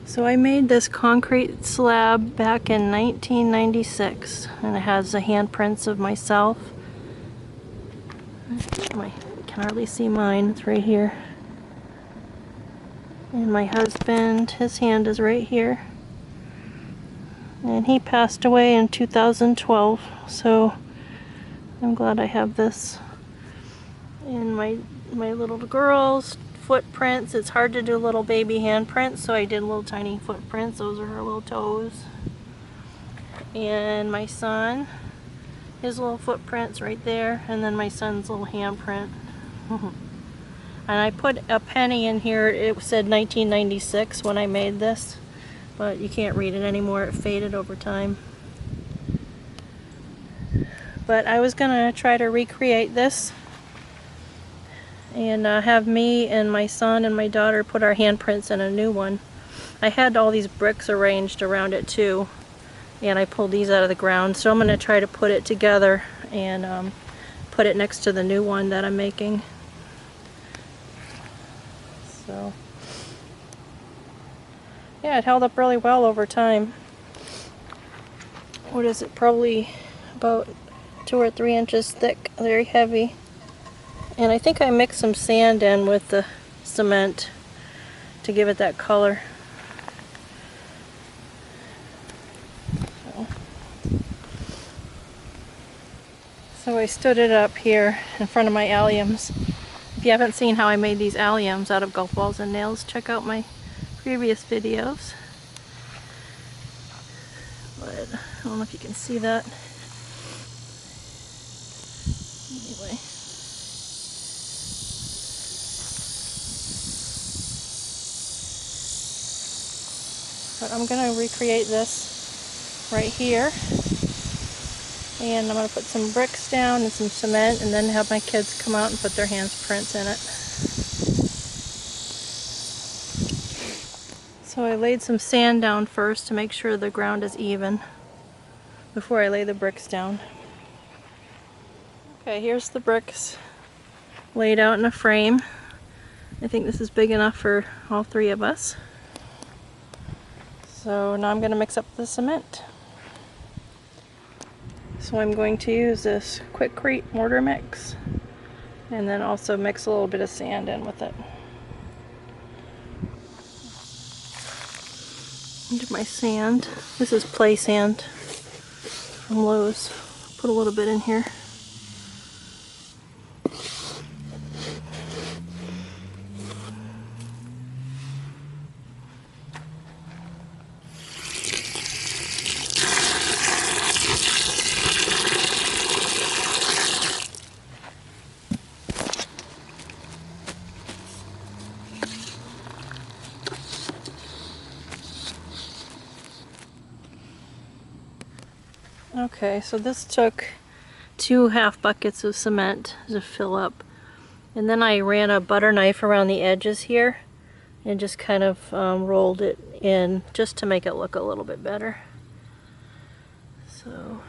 So I made this concrete slab back in 1996, and it has the handprints of myself. I can hardly see mine, it's right here. And my husband, his hand is right here. And he passed away in 2012, so I'm glad I have this. And my little girl's footprints. It's hard to do little baby handprints, so I did little tiny footprints. Those are her little toes. And my son, his little footprints right there, and then my son's little handprint. And I put a penny in here. It said 1996 when I made this, but you can't read it anymore. It faded over time. But I was gonna try to recreate this and have me and my son and my daughter put our handprints in a new one. I had all these bricks arranged around it too, and I pulled these out of the ground, so I'm going to try to put it together and put it next to the new one that I'm making. So yeah, it held up really well over time. What is it, probably about 2 or 3 inches thick, very heavy. And I think I mixed some sand in with the cement to give it that color. So I stood it up here in front of my alliums. If you haven't seen how I made these alliums out of golf balls and nails, check out my previous videos. But I don't know if you can see that. Anyway. But I'm going to recreate this right here, and I'm going to put some bricks down and some cement, and then have my kids come out and put their handprints in it. So I laid some sand down first to make sure the ground is even before I lay the bricks down. Okay, here's the bricks laid out in a frame. I think this is big enough for all 3 of us. So now I'm going to mix up the cement. So I'm going to use this Quikrete mortar mix, and then also mix a little bit of sand in with it. Into my sand. This is play sand from Lowe's. Put a little bit in here. Okay, so this took 2 half buckets of cement to fill up, and then I ran a butter knife around the edges here and just kind of rolled it in just to make it look a little bit better. So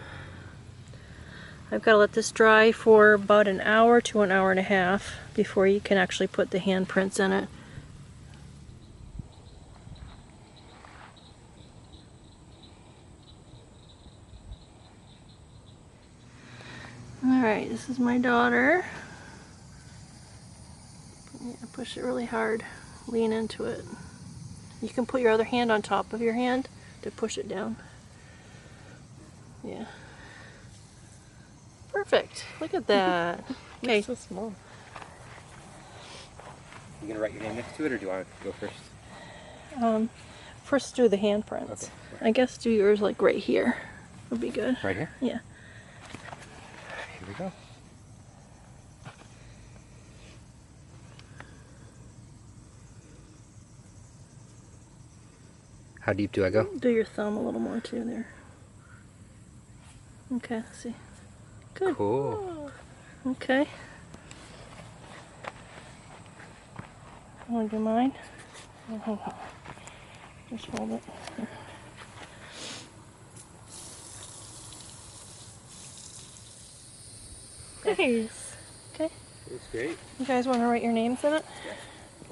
I've got to let this dry for about an hour to an hour and a half before you can actually put the handprints in it. Alright, this is my daughter. Yeah, push it really hard. Lean into it. You can put your other hand on top of your hand to push it down. Yeah. Perfect. Look at that. Okay. It's so small. You gonna write your name next to it, or do you want to go first? First do the handprints. Okay. I guess do yours like right here would be good. Right here? Yeah. Here we go. How deep do I go? Do your thumb a little more too there. Okay, let's see. Good. Cool. Okay. Want to do mine? Hold on. Just hold it. Nice. Okay. Looks great. You guys want to write your names in it? Yeah.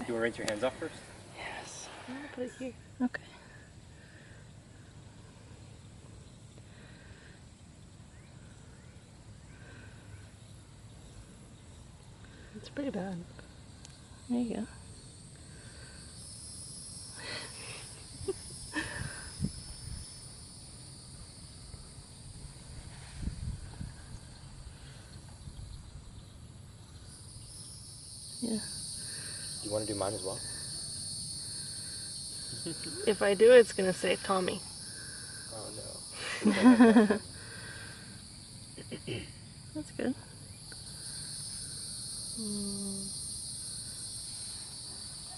Do you want to rinse your hands off first? Yes. I'm going to put it here. Okay. It's pretty bad. There you go. Yeah. Do you want to do mine as well? If I do, it's gonna say Tommy. Oh no. That's good.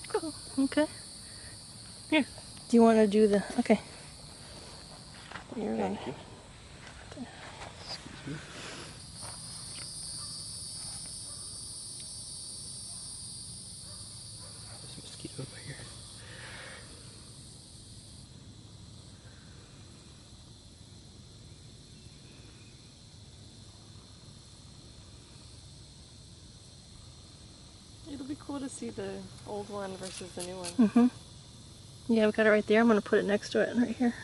Cool. Okay. Here. Do you want to do the... Okay. You're going. Thank you. Excuse me. There's a mosquito in my ear. It'll be cool to see the old one versus the new one. Mm-hmm. Yeah, I've got it right there. I'm going to put it next to it right here.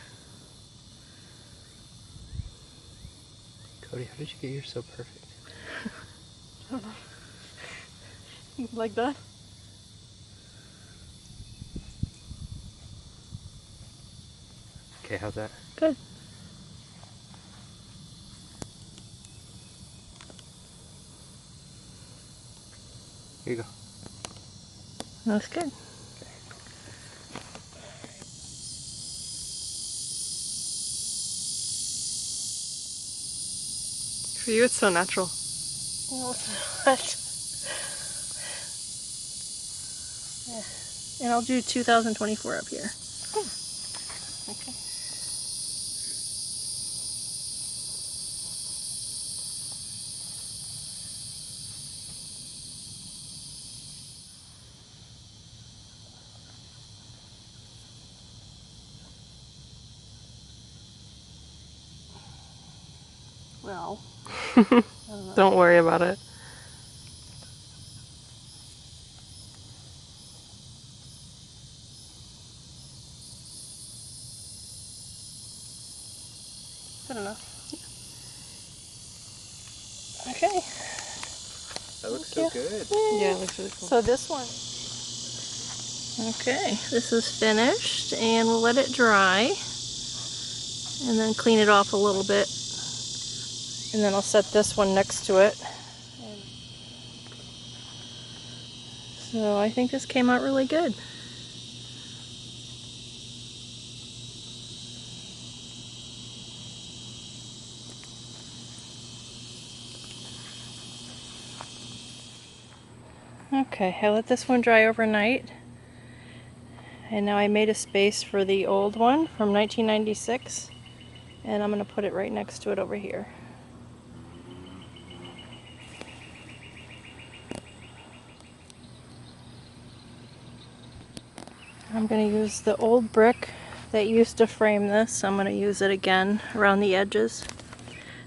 Cody, how did you get yours so perfect? I don't know. Like that? Okay, how's that? Good. Here you go. That's good. For you, it's so natural. Well, it's not. Yeah. And I'll do 2024 up here. Okay. Well, I don't know. Don't worry about it. Good enough. Okay. That looks Thank so you. good. Yeah, it looks really cool. So this one. Okay, this is finished and we'll let it dry and then clean it off a little bit. And then I'll set this one next to it. So I think this came out really good. Okay, I let this one dry overnight. And now I made a space for the old one from 1996. And I'm going to put it right next to it over here. I'm going to use the old brick that used to frame this. I'm going to use it again around the edges.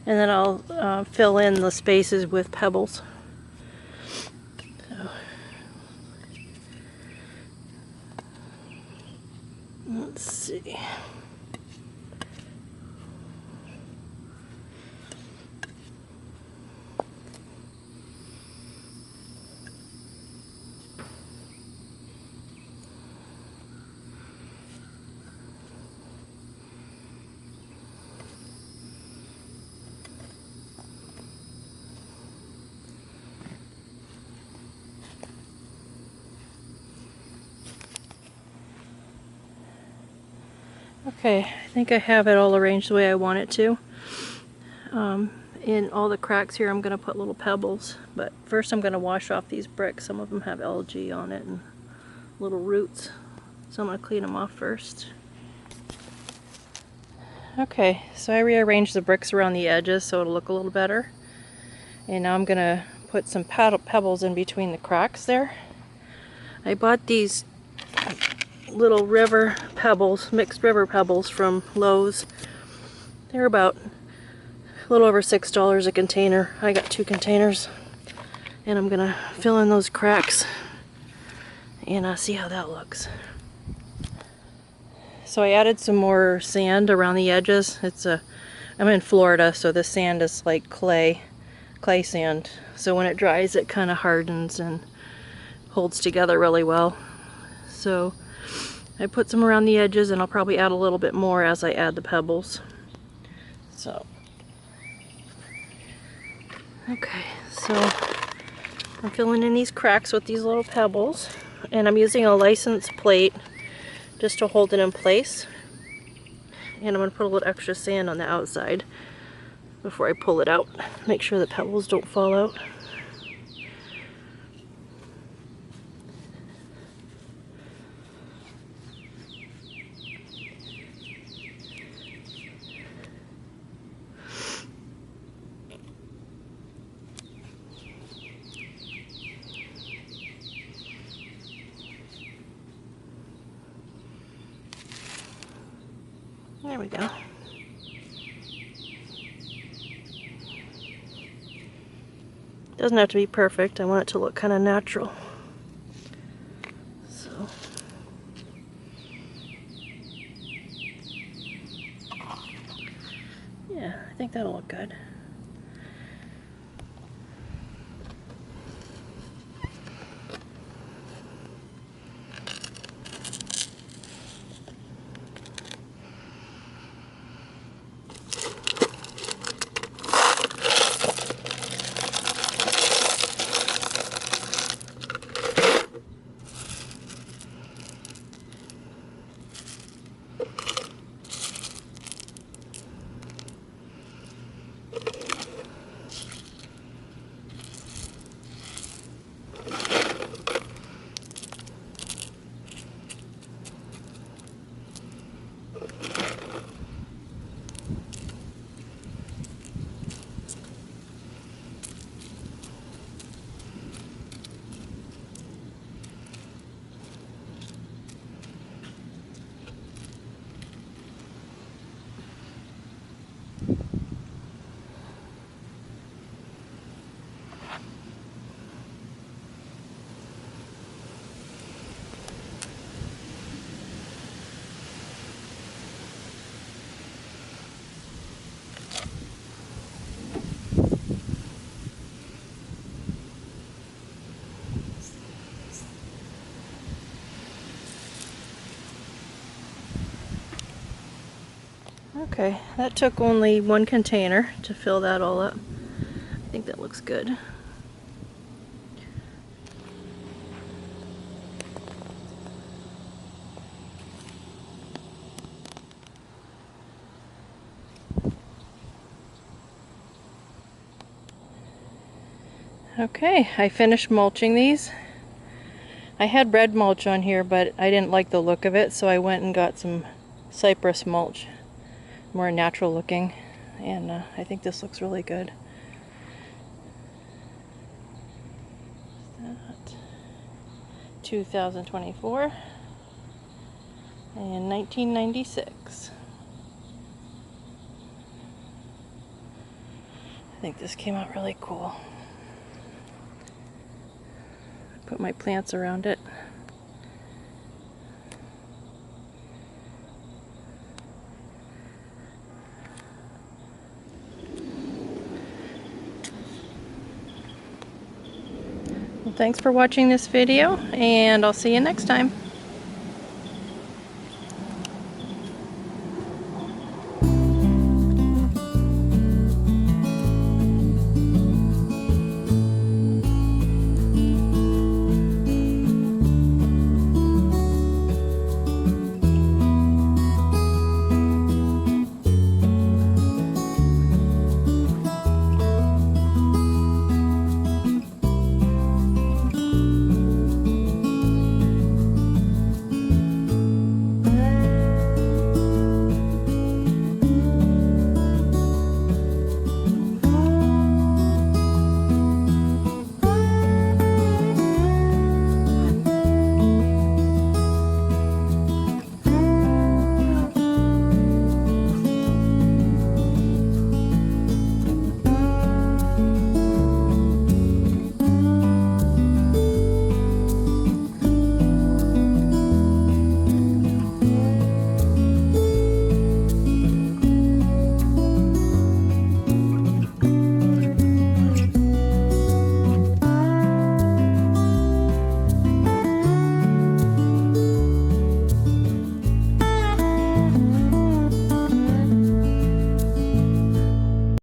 And then I'll fill in the spaces with pebbles. So, let's see. Okay, I think I have it all arranged the way I want it to. In all the cracks here I'm going to put little pebbles, but first I'm going to wash off these bricks. Some of them have algae on it and little roots, so I'm going to clean them off first. Okay, so I rearranged the bricks around the edges so it'll look a little better. And now I'm going to put some pebbles in between the cracks there. I bought these little river pebbles, mixed river pebbles from Lowe's. They're about a little over $6 a container. I got 2 containers. And I'm going to fill in those cracks and see how that looks. So I added some more sand around the edges. I'm in Florida, so this sand is like clay sand. so when it dries it kind of hardens and holds together really well. So I put some around the edges, and I'll probably add a little bit more as I add the pebbles. So, okay, so I'm filling in these cracks with these little pebbles, and I'm using a license plate just to hold it in place. And I'm going to put a little extra sand on the outside before I pull it out. Make sure the pebbles don't fall out. There we go. Doesn't have to be perfect. I want it to look kind of natural. So, yeah, I think that'll look good. Okay, that took only one container to fill that all up. I think that looks good. Okay, I finished mulching these. I had red mulch on here, but I didn't like the look of it, so I went and got some cypress mulch, more natural looking, and I think this looks really good. That 2024 and 1996. I think this came out really cool. Put my plants around it. Well, thanks for watching this video, and I'll see you next time.